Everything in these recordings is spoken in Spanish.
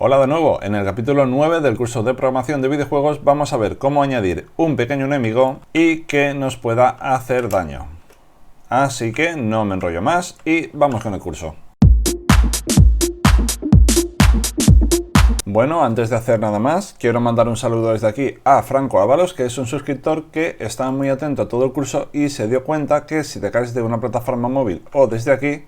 Hola de nuevo, en el capítulo 9 del curso de programación de videojuegos vamos a ver cómo añadir un pequeño enemigo y que nos pueda hacer daño. Así que no me enrollo más y vamos con el curso. Bueno, antes de hacer nada más, quiero mandar un saludo desde aquí a Franco Ábalos, que es un suscriptor que está muy atento a todo el curso y se dio cuenta que si te caes de una plataforma móvil o desde aquí,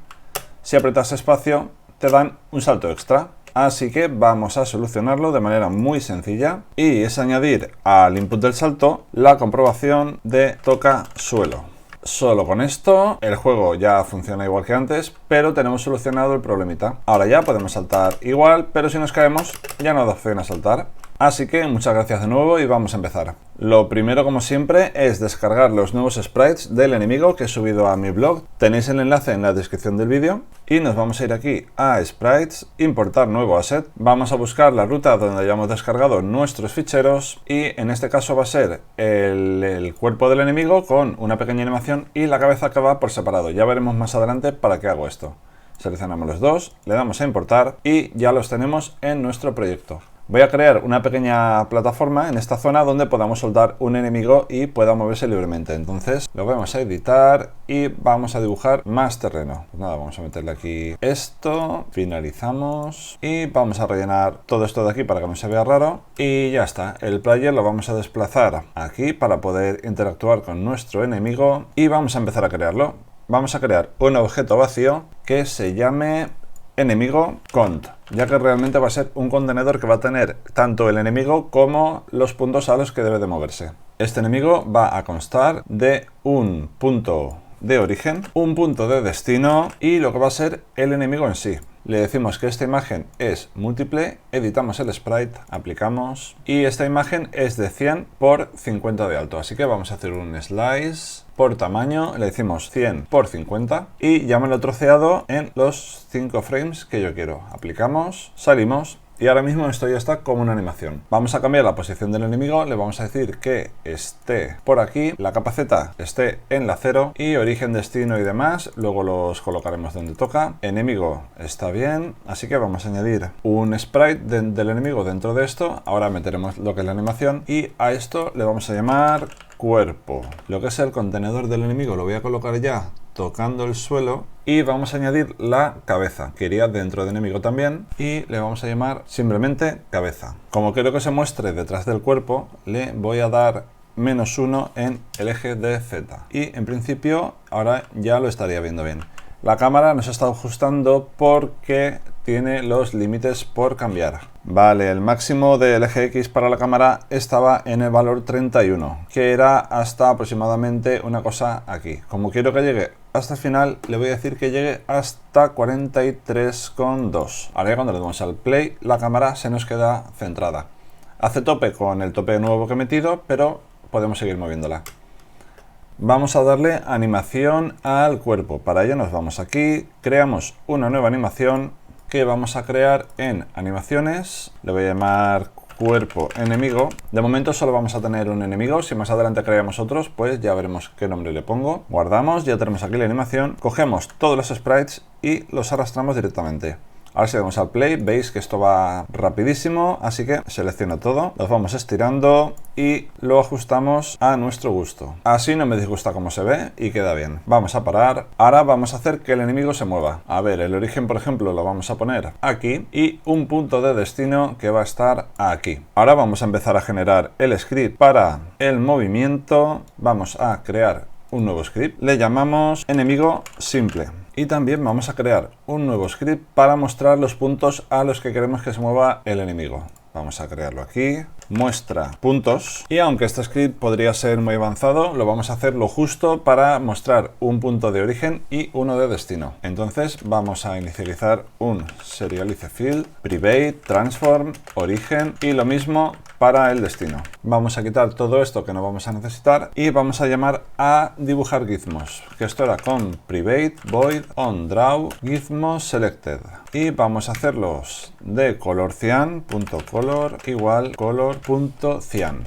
si aprietas espacio, te dan un salto extra. Así que vamos a solucionarlo de manera muy sencilla y es añadir al input del salto la comprobación de toca suelo. Solo con esto el juego ya funciona igual que antes, pero tenemos solucionado el problemita. Ahora ya podemos saltar igual, pero si nos caemos ya no da opción a saltar. Así que muchas gracias de nuevo y vamos a empezar. Lo primero, como siempre, es descargar los nuevos sprites del enemigo que he subido a mi blog. Tenéis el enlace en la descripción del vídeo. Y nos vamos a ir aquí a Sprites, importar nuevo asset. Vamos a buscar la ruta donde hayamos descargado nuestros ficheros. Y en este caso va a ser el cuerpo del enemigo con una pequeña animación y la cabeza que va por separado. Ya veremos más adelante para qué hago esto. Seleccionamos los dos, le damos a importar y ya los tenemos en nuestro proyecto. Voy a crear una pequeña plataforma en esta zona donde podamos soltar un enemigo y pueda moverse libremente. Entonces lo vamos a editar y vamos a dibujar más terreno. Pues nada, vamos a meterle aquí esto, finalizamos y vamos a rellenar todo esto de aquí para que no se vea raro. Y ya está, el player lo vamos a desplazar aquí para poder interactuar con nuestro enemigo y vamos a empezar a crearlo. Vamos a crear un objeto vacío que se llame enemigo cont, ya que realmente va a ser un contenedor que va a tener tanto el enemigo como los puntos a los que debe de moverse. Este enemigo va a constar de un punto de origen, un punto de destino y lo que va a ser el enemigo en sí. Le decimos que esta imagen es múltiple, editamos el sprite, aplicamos y esta imagen es de 100 por 50 de alto, así que vamos a hacer un slice por tamaño, le decimos 100 por 50 y ya me lo he troceado en los 5 frames que yo quiero. Aplicamos, salimos y ahora mismo esto ya está como una animación. Vamos a cambiar la posición del enemigo, le vamos a decir que esté por aquí, la capa Z esté en la 0 y origen, destino y demás, luego los colocaremos donde toca. Enemigo está bien, así que vamos a añadir un sprite del enemigo dentro de esto. Ahora meteremos lo que es la animación y a esto le vamos a llamar cuerpo. Lo que es el contenedor del enemigo lo voy a colocar ya tocando el suelo y vamos a añadir la cabeza que iría dentro del enemigo también y le vamos a llamar simplemente cabeza. Como quiero que se muestre detrás del cuerpo, le voy a dar -1 en el eje de Z y en principio ahora ya lo estaría viendo bien. La cámara nos está ajustando porque tiene los límites por cambiar. Vale, el máximo del eje X para la cámara estaba en el valor 31, que era hasta aproximadamente una cosa aquí. Como quiero que llegue hasta el final, le voy a decir que llegue hasta 43,2. Ahora ya cuando le damos al play, la cámara se nos queda centrada. Hace tope con el tope nuevo que he metido, pero podemos seguir moviéndola. Vamos a darle animación al cuerpo. Para ello nos vamos aquí, creamos una nueva animación que vamos a crear en animaciones. Le voy a llamar cuerpo enemigo. De momento solo vamos a tener un enemigo. Si más adelante creamos otros, pues ya veremos qué nombre le pongo. Guardamos, ya tenemos aquí la animación. Cogemos todos los sprites y los arrastramos directamente. Ahora si damos al play, veis que esto va rapidísimo, así que selecciono todo, los vamos estirando y lo ajustamos a nuestro gusto. Así no me disgusta cómo se ve y queda bien. Vamos a parar. Ahora vamos a hacer que el enemigo se mueva. A ver, el origen, por ejemplo, lo vamos a poner aquí y un punto de destino que va a estar aquí. Ahora vamos a empezar a generar el script para el movimiento. Vamos a crear un nuevo script. Le llamamos enemigo simple. Y también vamos a crear un nuevo script para mostrar los puntos a los que queremos que se mueva el enemigo. Vamos a crearlo aquí, muestra puntos, y aunque este script podría ser muy avanzado, lo vamos a hacer lo justo para mostrar un punto de origen y uno de destino. Entonces vamos a inicializar un serialize field, private, transform, origen y lo mismo para el destino. Vamos a quitar todo esto que no vamos a necesitar y vamos a llamar a dibujar gizmos, que esto era con private void on draw gizmo selected. Y vamos a hacerlos de color cian.color igual color.cian.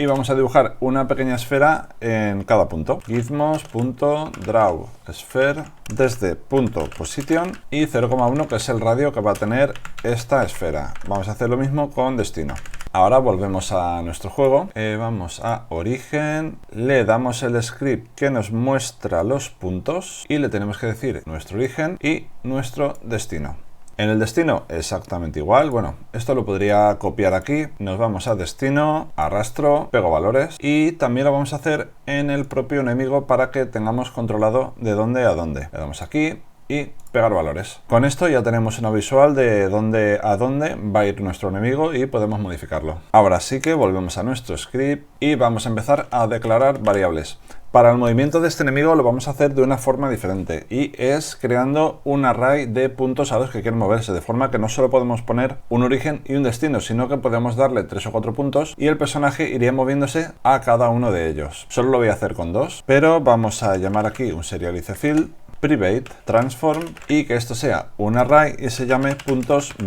y vamos a dibujar una pequeña esfera en cada punto. Gizmos.draw sphere desde punto position y 0,1, que es el radio que va a tener esta esfera. Vamos a hacer lo mismo con destino. Ahora volvemos a nuestro juego, vamos a origen, le damos el script que nos muestra los puntos y le tenemos que decir nuestro origen y nuestro destino. En el destino exactamente igual, bueno, esto lo podría copiar aquí, nos vamos a destino, arrastro, pego valores y también lo vamos a hacer en el propio enemigo para que tengamos controlado de dónde a dónde. Le damos aquí y pegar valores. Con esto ya tenemos una visual de dónde a dónde va a ir nuestro enemigo y podemos modificarlo. Ahora sí que volvemos a nuestro script y vamos a empezar a declarar variables. Para el movimiento de este enemigo lo vamos a hacer de una forma diferente y es creando un array de puntos a los que quieren moverse, de forma que no solo podemos poner un origen y un destino, sino que podemos darle 3 o 4 puntos y el personaje iría moviéndose a cada uno de ellos. Solo lo voy a hacer con 2, pero vamos a llamar aquí un serialize field, private, transform y que esto sea un array y se llame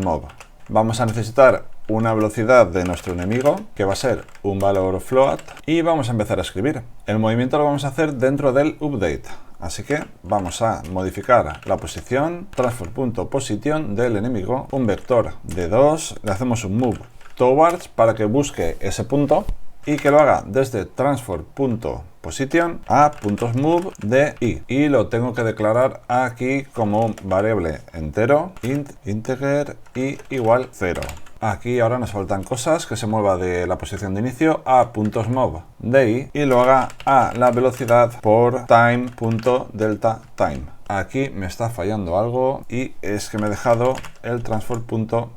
.mov. Vamos a necesitar una velocidad de nuestro enemigo que va a ser un valor float y vamos a empezar a escribir. El movimiento lo vamos a hacer dentro del update, así que vamos a modificar la posición, transform.position del enemigo, un vector de 2, le hacemos un move towards para que busque ese punto y que lo haga desde transform.position a .move de i y lo tengo que declarar aquí como un variable entero, int integer y igual 0. Aquí ahora nos faltan cosas, que se mueva de la posición de inicio a .move de i y lo haga a la velocidad por time.delta time. Aquí me está fallando algo y es que me he dejado el transform.position.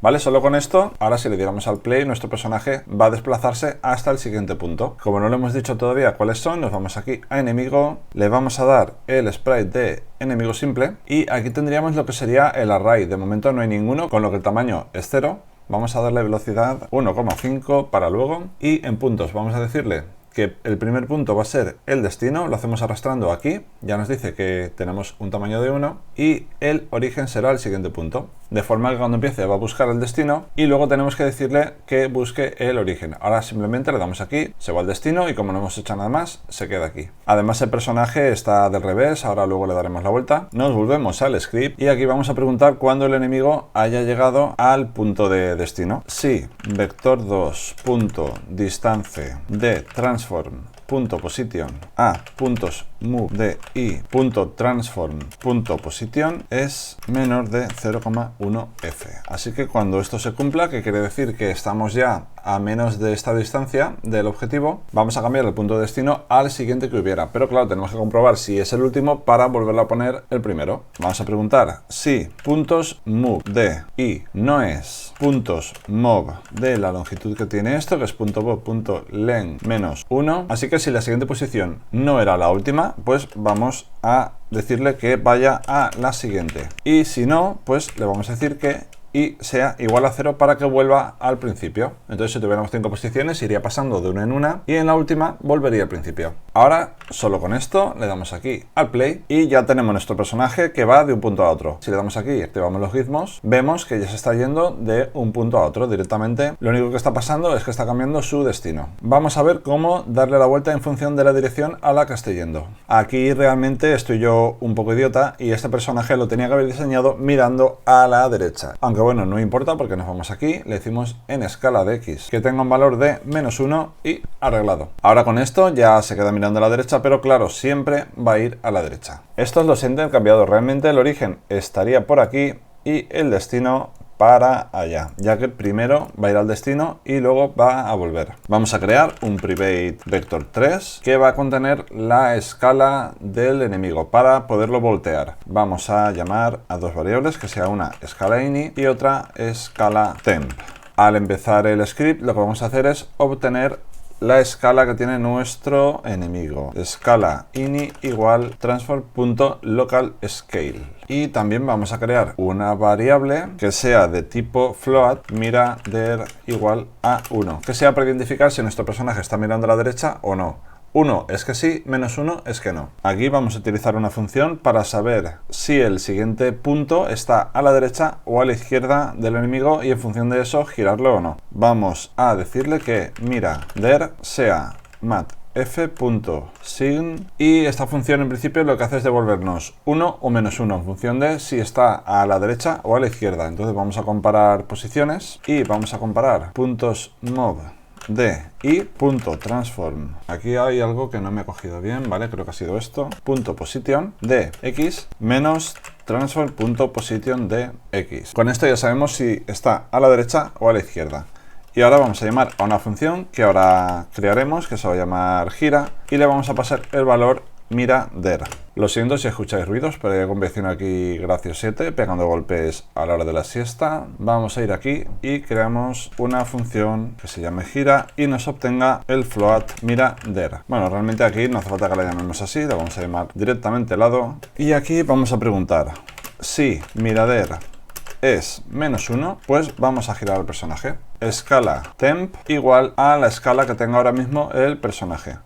Vale, solo con esto, ahora si le diéramos al play, nuestro personaje va a desplazarse hasta el siguiente punto. Como no le hemos dicho todavía cuáles son, nos vamos aquí a enemigo, le vamos a dar el sprite de enemigo simple y aquí tendríamos lo que sería el array. De momento no hay ninguno, con lo que el tamaño es 0. Vamos a darle velocidad 1,5 para luego y en puntos vamos a decirle que el primer punto va a ser el destino, lo hacemos arrastrando aquí, ya nos dice que tenemos un tamaño de 1 y el origen será el siguiente punto. De forma que cuando empiece va a buscar el destino y luego tenemos que decirle que busque el origen. Ahora simplemente le damos aquí, se va al destino y como no hemos hecho nada más, se queda aquí. Además el personaje está del revés, ahora luego le daremos la vuelta. Nos volvemos al script y aquí vamos a preguntar cuándo el enemigo haya llegado al punto de destino. Si vector2.distance de transform.position a .move de i .transform.position es menor de 0,1f. Así que cuando esto se cumpla, que quiere decir que estamos ya a menos de esta distancia del objetivo, vamos a cambiar el punto de destino al siguiente que hubiera. Pero claro, tenemos que comprobar si es el último para volverlo a poner el primero. Vamos a preguntar si .move de i no es .move de la longitud que tiene esto, que es .move.len menos 1. Así que si la siguiente posición no era la última, pues vamos a decirle que vaya a la siguiente. Y si no, pues le vamos a decir que y sea igual a 0 para que vuelva al principio. Entonces si tuviéramos 5 posiciones iría pasando de una en una y en la última volvería al principio. Ahora solo con esto le damos aquí al play y ya tenemos nuestro personaje que va de un punto a otro. Si le damos aquí y activamos los gizmos, vemos que ya se está yendo de un punto a otro directamente. Lo único que está pasando es que está cambiando su destino. Vamos a ver cómo darle la vuelta en función de la dirección a la que esté yendo. Aquí realmente estoy yo un poco idiota y este personaje lo tenía que haber diseñado mirando a la derecha. Aunque bueno, no importa porque nos vamos aquí, le decimos en escala de x que tenga un valor de -1 y arreglado. Ahora con esto ya se queda mirando a la derecha, pero claro, siempre va a ir a la derecha. Estos los he intercambiado, realmente el origen estaría por aquí y el destino para allá, ya que primero va a ir al destino y luego va a volver. Vamos a crear un private vector 3 que va a contener la escala del enemigo para poderlo voltear. Vamos a llamar a dos variables, que sea una escala ini y otra escala temp. Al empezar el script lo que vamos a hacer es obtener la escala que tiene nuestro enemigo. Escala ini igual transform.localScale. Y también vamos a crear una variable que sea de tipo float mirader igual a 1, que sea para identificar si nuestro personaje está mirando a la derecha o no. 1 es que sí, menos 1 es que no. Aquí vamos a utilizar una función para saber si el siguiente punto está a la derecha o a la izquierda del enemigo y en función de eso girarlo o no. Vamos a decirle que mirader sea matf.sign y esta función en principio lo que hace es devolvernos 1 o menos 1 en función de si está a la derecha o a la izquierda. Entonces vamos a comparar posiciones y vamos a comparar puntos mob de y punto transform. Aquí hay algo que no me ha cogido bien, ¿vale? Creo que ha sido esto. Punto position de x menos transform punto position de x. Con esto ya sabemos si está a la derecha o a la izquierda. Y ahora vamos a llamar a una función que ahora crearemos, que se va a llamar gira, y le vamos a pasar el valor mirader. Lo siento si escucháis ruidos, pero hay algún vecino aquí graciosete pegando golpes a la hora de la siesta. Vamos a ir aquí y creamos una función que se llame gira y nos obtenga el float mirader. Bueno, realmente aquí no hace falta que la llamemos así, la vamos a llamar directamente lado. Y aquí vamos a preguntar si mirader es menos 1, pues vamos a girar el personaje. Escala temp igual a la escala que tenga ahora mismo el personaje.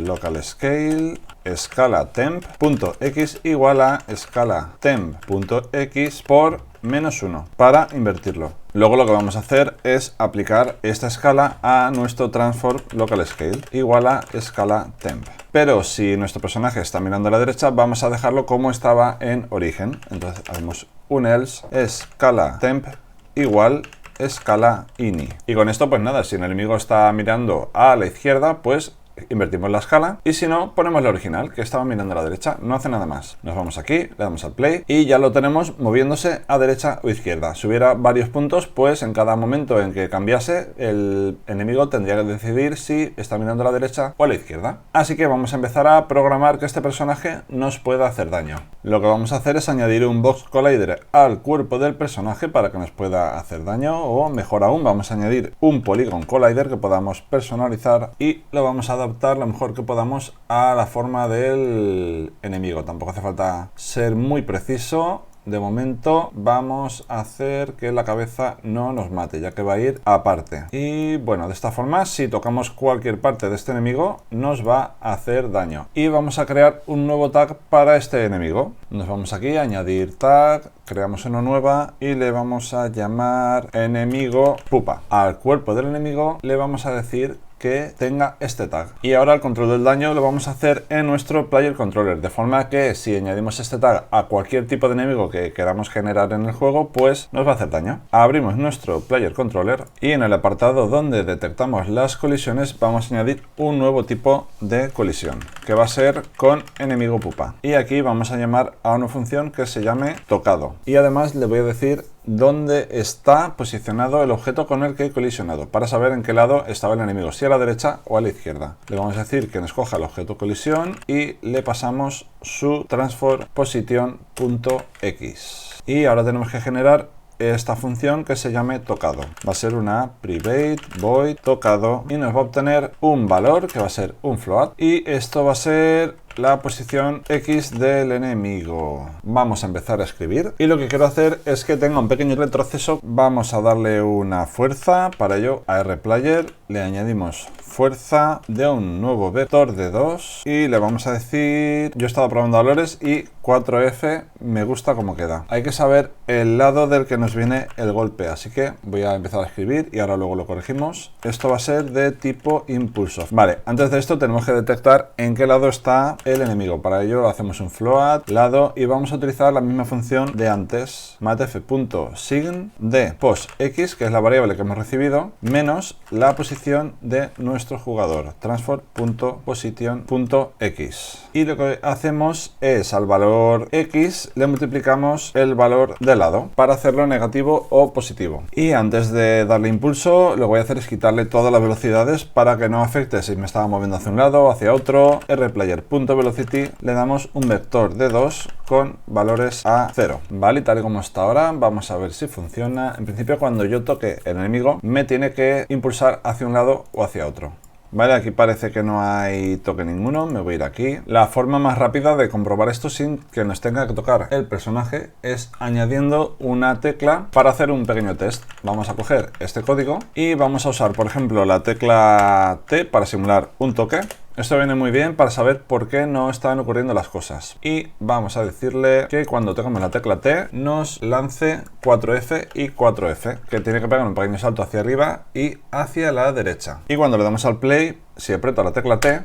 Local scale escala temp.x igual a escala temp.x por menos 1 para invertirlo. Luego lo que vamos a hacer es aplicar esta escala a nuestro transform local scale igual a escala temp. Pero si nuestro personaje está mirando a la derecha, vamos a dejarlo como estaba en origen. Entonces hacemos un else escala temp igual escala ini. Y con esto pues nada, si el enemigo está mirando a la izquierda, pues invertimos la escala y si no, ponemos la original que estaba mirando a la derecha, no hace nada más. Nos vamos aquí, le damos al play y ya lo tenemos moviéndose a derecha o izquierda. Si hubiera varios puntos, pues en cada momento en que cambiase, el enemigo tendría que decidir si está mirando a la derecha o a la izquierda. Así que vamos a empezar a programar que este personaje nos pueda hacer daño. Lo que vamos a hacer es añadir un box collider al cuerpo del personaje para que nos pueda hacer daño, o mejor aún, vamos a añadir un polygon collider que podamos personalizar y lo vamos a adaptar lo mejor que podamos a la forma del enemigo. Tampoco hace falta ser muy preciso. De momento vamos a hacer que la cabeza no nos mate, ya que va a ir aparte. Y bueno, de esta forma, si tocamos cualquier parte de este enemigo, nos va a hacer daño. Y vamos a crear un nuevo tag para este enemigo. Nos vamos aquí a añadir tag, creamos una nueva y le vamos a llamar enemigo pupa. Al cuerpo del enemigo le vamos a decir que tenga este tag. Y ahora el control del daño lo vamos a hacer en nuestro player controller, de forma que si añadimos este tag a cualquier tipo de enemigo que queramos generar en el juego, pues nos va a hacer daño. Abrimos nuestro player controller y en el apartado donde detectamos las colisiones vamos a añadir un nuevo tipo de colisión, que va a ser con enemigo pupa. Y aquí vamos a llamar a una función que se llame tocado. Y además le voy a decir dónde está posicionado el objeto con el que he colisionado, para saber en qué lado estaba el enemigo, si a la derecha o a la izquierda. Le vamos a decir que nos coja el objeto colisión y le pasamos su transform position.x. Y ahora tenemos que generar esta función que se llame tocado. Va a ser una private void tocado y nos va a obtener un valor que va a ser un float y esto va a ser la posición X del enemigo. Vamos a empezar a escribir y lo que quiero hacer es que tenga un pequeño retroceso. Vamos a darle una fuerza, para ello a rplayer le añadimos fuerza de un nuevo vector de 2 y le vamos a decir, yo he estado probando valores y 4F me gusta como queda. Hay que saber el lado del que nos viene el golpe, así que voy a empezar a escribir y ahora luego lo corregimos. Esto va a ser de tipo impulso. Vale, antes de esto tenemos que detectar en qué lado está el enemigo. Para ello hacemos un float lado y vamos a utilizar la misma función de antes, matf.sign de posx, que es la variable que hemos recibido, menos la posición de nuestro jugador, transform.position.x. Y lo que hacemos es al valor x le multiplicamos el valor de lado para hacerlo negativo o positivo. Y antes de darle impulso, lo que voy a hacer es quitarle todas las velocidades para que no afecte si me estaba moviendo hacia un lado o hacia otro. rplayer.velocity le damos un vector de 2 con valores a 0. Vale, y tal y como está ahora, vamos a ver si funciona. En principio, cuando yo toque el enemigo, me tiene que impulsar hacia un lado o hacia otro. Vale, aquí parece que no hay toque ninguno, me voy a ir aquí. La forma más rápida de comprobar esto sin que nos tenga que tocar el personaje es añadiendo una tecla para hacer un pequeño test. Vamos a coger este código y vamos a usar, por ejemplo, la tecla T para simular un toque. Esto viene muy bien para saber por qué no están ocurriendo las cosas. Y vamos a decirle que cuando tocamos la tecla T nos lance 4F y 4F, que tiene que pegar un pequeño salto hacia arriba y hacia la derecha. Y cuando le damos al play, si aprieto la tecla T,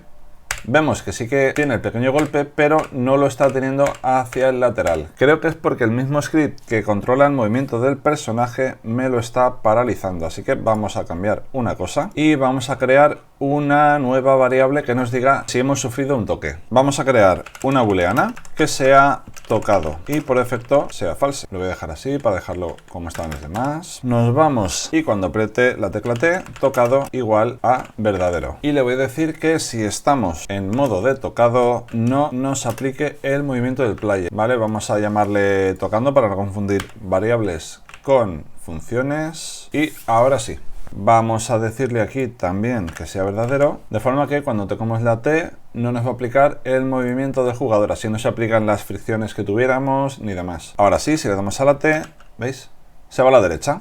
vemos que sí que tiene el pequeño golpe, pero no lo está teniendo hacia el lateral. Creo que es porque el mismo script que controla el movimiento del personaje me lo está paralizando. Así que vamos a cambiar una cosa y vamos a crear una nueva variable que nos diga si hemos sufrido un toque. Vamos a crear una booleana que sea tocado y por defecto sea false. Lo voy a dejar así para dejarlo como estaban los demás. Nos vamos y cuando apriete la tecla T, tocado igual a verdadero. Y le voy a decir que si estamos en modo de tocado no nos aplique el movimiento del player. Vale, vamos a llamarle tocando para no confundir variables con funciones. Y ahora sí. Vamos a decirle aquí también que sea verdadero, de forma que cuando tocamos la T no nos va a aplicar el movimiento del jugador, así no se aplican las fricciones que tuviéramos ni demás. Ahora sí, si le damos a la T, ¿veis? Se va a la derecha.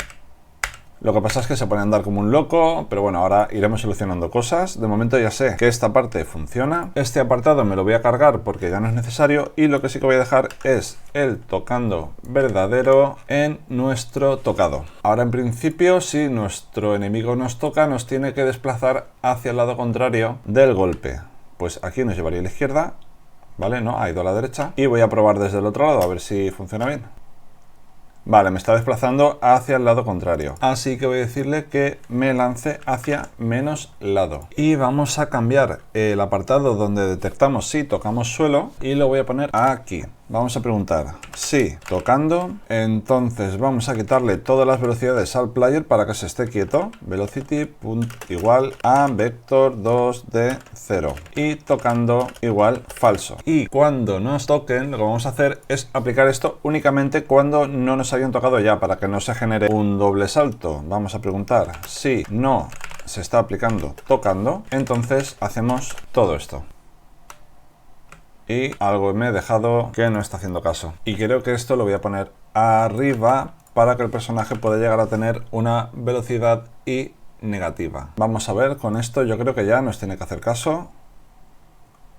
Lo que pasa es que se pone a andar como un loco, pero bueno, ahora iremos solucionando cosas. De momento ya sé que esta parte funciona. Este apartado me lo voy a cargar porque ya no es necesario y lo que sí que voy a dejar es el tocando verdadero en nuestro tocado. Ahora en principio, si nuestro enemigo nos toca, nos tiene que desplazar hacia el lado contrario del golpe. Pues aquí nos llevaría a la izquierda, ¿vale? No, ha ido a la derecha. Y voy a probar desde el otro lado a ver si funciona bien. Vale, me está desplazando hacia el lado contrario. Así que voy a decirle que me lance hacia menos lado. Y vamos a cambiar el apartado donde detectamos si tocamos suelo y lo voy a poner aquí. Vamos a preguntar si tocando, entonces vamos a quitarle todas las velocidades al player para que se esté quieto. Velocity igual a vector 2 de 0 y tocando igual falso. Y cuando nos toquen, lo que vamos a hacer es aplicar esto únicamente cuando no nos hayan tocado ya, para que no se genere un doble salto. Vamos a preguntar si no se está aplicando tocando, entonces hacemos todo esto. Y algo me he dejado que no está haciendo caso. Y creo que esto lo voy a poner arriba para que el personaje pueda llegar a tener una velocidad I negativa. Vamos a ver con esto, yo creo que ya nos tiene que hacer caso.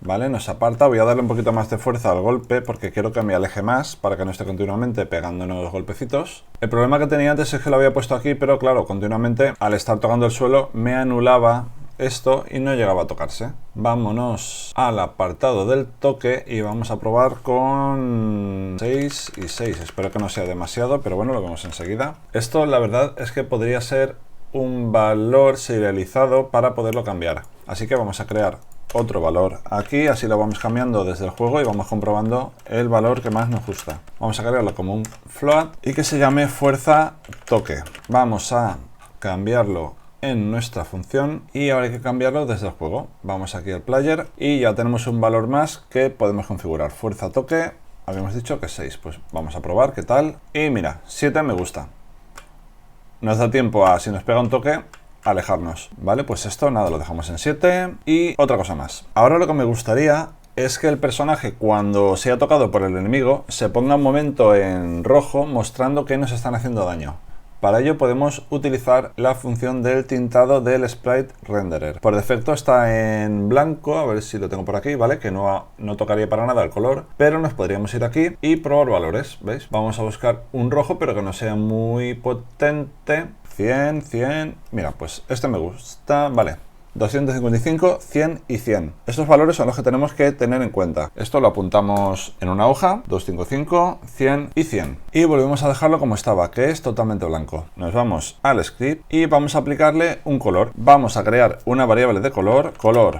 Vale, nos aparta. Voy a darle un poquito más de fuerza al golpe porque quiero que me aleje más para que no esté continuamente pegándonos golpecitos. El problema que tenía antes es que lo había puesto aquí, pero claro, continuamente al estar tocando el suelo me anulaba esto y no llegaba a tocarse. Vámonos al apartado del toque y vamos a probar con 6 y 6. Espero que no sea demasiado, pero bueno, lo vemos enseguida. Esto la verdad es que podría ser un valor serializado para poderlo cambiar. Así que vamos a crear otro valor aquí, así lo vamos cambiando desde el juego y vamos comprobando el valor que más nos gusta. Vamos a crearlo como un float y que se llame fuerza toque. Vamos a cambiarlo en nuestra función y ahora hay que cambiarlo desde el juego. Vamos aquí al player y ya tenemos un valor más que podemos configurar. Fuerza toque, habíamos dicho que 6, pues vamos a probar qué tal. Y mira, 7 me gusta. Nos da tiempo a, si nos pega un toque, alejarnos. Vale, pues esto nada, lo dejamos en 7 y otra cosa más. Ahora lo que me gustaría es que el personaje, cuando sea tocado por el enemigo, se ponga un momento en rojo mostrando que nos están haciendo daño. Para ello podemos utilizar la función del tintado del Sprite Renderer. Por defecto está en blanco, a ver si lo tengo por aquí, ¿vale? Que no tocaría para nada el color, pero nos podríamos ir aquí y probar valores, ¿veis? Vamos a buscar un rojo, pero que no sea muy potente. 100, 100... Mira, pues este me gusta, vale. 255, 100 y 100. Estos valores son los que tenemos que tener en cuenta. Esto lo apuntamos en una hoja, 255, 100 y 100. Y volvemos a dejarlo como estaba, que es totalmente blanco. Nos vamos al script y vamos a aplicarle un color. Vamos a crear una variable de color,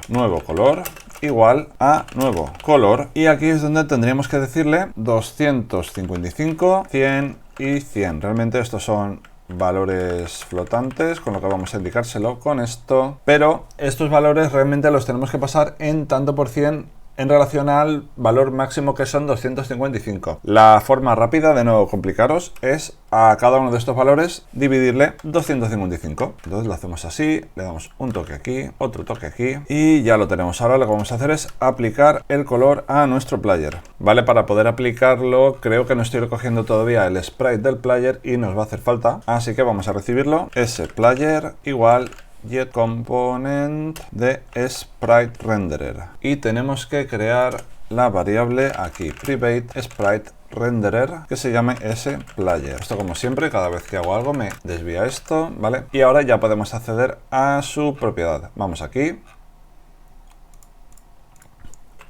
nuevo color, igual a nuevo color. Y aquí es donde tendríamos que decirle 255, 100 y 100. Realmente estos son valores flotantes, con lo que vamos a indicárselo con esto, pero estos valores realmente los tenemos que pasar en tanto por cien en relación al valor máximo, que son 255. La forma rápida de no complicaros es a cada uno de estos valores dividirle 255. Entonces lo hacemos así, le damos un toque aquí, otro toque aquí y ya lo tenemos. Ahora lo que vamos a hacer es aplicar el color a nuestro player. Vale, para poder aplicarlo creo que no estoy recogiendo todavía el sprite del player y nos va a hacer falta, así que vamos a recibirlo. Ese player igual getComponent de SpriteRenderer. Y tenemos que crear la variable aquí, privateSpriteRenderer, que se llame sPlayer. Esto, como siempre, cada vez que hago algo me desvía esto, ¿vale? Y ahora ya podemos acceder a su propiedad. Vamos aquí,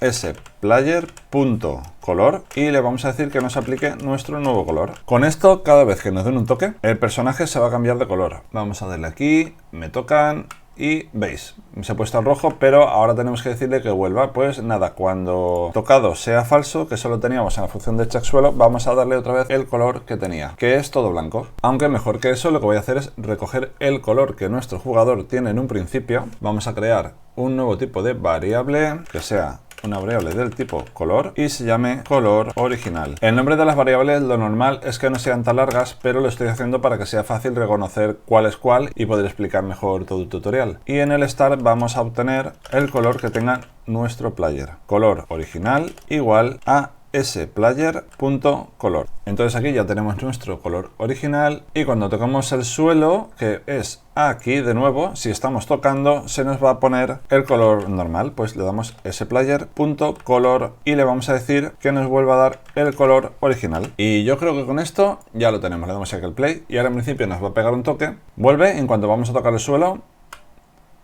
sPlayer.color, y le vamos a decir que nos aplique nuestro nuevo color. Con esto, cada vez que nos den un toque, el personaje se va a cambiar de color. Vamos a darle aquí, me tocan y veis, se ha puesto al rojo, pero ahora tenemos que decirle que vuelva. Pues nada, cuando tocado sea falso, que solo teníamos en la función de checkSuelo, vamos a darle otra vez el color que tenía, que es todo blanco. Aunque mejor que eso, lo que voy a hacer es recoger el color que nuestro jugador tiene en un principio. Vamos a crear un nuevo tipo de variable que sea una variable del tipo color y se llame color original. El nombre de las variables, lo normal es que no sean tan largas, pero lo estoy haciendo para que sea fácil reconocer cuál es cuál y poder explicar mejor todo el tutorial. Y en el start vamos a obtener el color que tenga nuestro player. Color original igual a sPlayer.color. Entonces aquí ya tenemos nuestro color original, y cuando tocamos el suelo, que es aquí de nuevo, si estamos tocando se nos va a poner el color normal. Pues le damos sPlayer.color y le vamos a decir que nos vuelva a dar el color original. Y yo creo que con esto ya lo tenemos. Le damos aquí el play y ahora en principio nos va a pegar un toque, vuelve, en cuanto vamos a tocar el suelo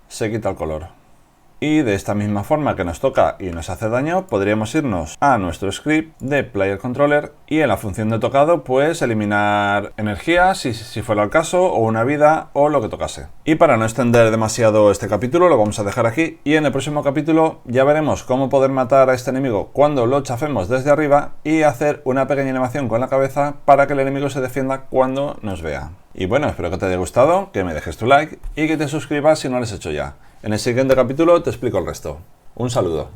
se quita el color. Y de esta misma forma que nos toca y nos hace daño, podríamos irnos a nuestro script de Player Controller y en la función de tocado pues eliminar energía si fuera el caso, o una vida, o lo que tocase. Y para no extender demasiado este capítulo lo vamos a dejar aquí, y en el próximo capítulo ya veremos cómo poder matar a este enemigo cuando lo chafemos desde arriba y hacer una pequeña animación con la cabeza para que el enemigo se defienda cuando nos vea. Y bueno, espero que te haya gustado, que me dejes tu like y que te suscribas si no lo has hecho ya. En el siguiente capítulo te explico el resto. Un saludo.